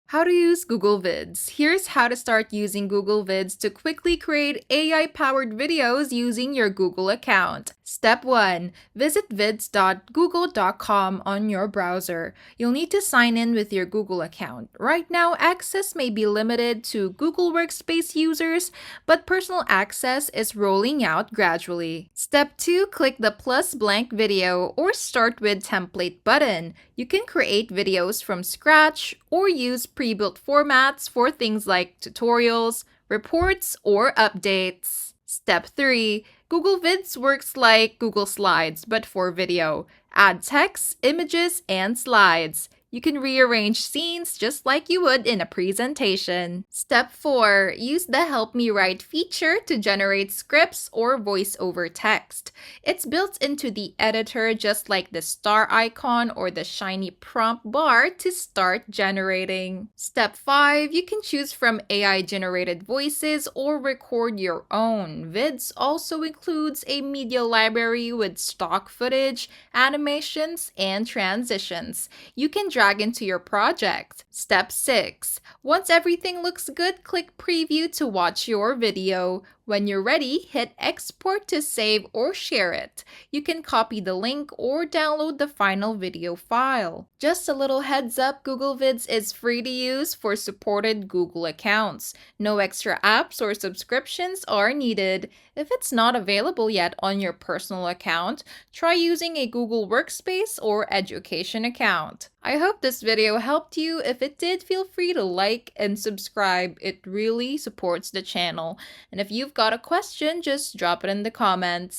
How to use Google Vids. Here's how to start using Google Vids to quickly create AI-powered videos using your Google account. Step 1. Visit vids.google.com on your browser. You'll need to sign in with your Google account. Right now, access may be limited to Google Workspace users, but personal access is rolling out gradually. Step 2. Click the plus blank video or start with template button. You can create videos from scratch or use pre-built formats for things like tutorials, reports, or updates. Step 3. Google Vids works like Google Slides, but for video. Add text, images, and slides. You can rearrange scenes just like you would in a presentation. Step 4. Use the Help Me Write feature to generate scripts or voice-over text. It's built into the editor just like the star icon or the shiny prompt bar to start generating. Step 5. You can choose from AI-generated voices or record your own. Vids also includes a media library with stock footage, animations, and transitions. You can drag into your project. Step 6. Once everything looks good, click Preview to watch your video. When you're ready, hit Export to save or share it. You can copy the link or download the final video file. Just a little heads up, Google Vids is free to use for supported Google accounts. No extra apps or subscriptions are needed. If it's not available yet on your personal account, try using a Google Workspace or education account. I hope this video helped you. If it did, feel free to like and subscribe. It really supports the channel. And if you've got a question, just drop it in the comments.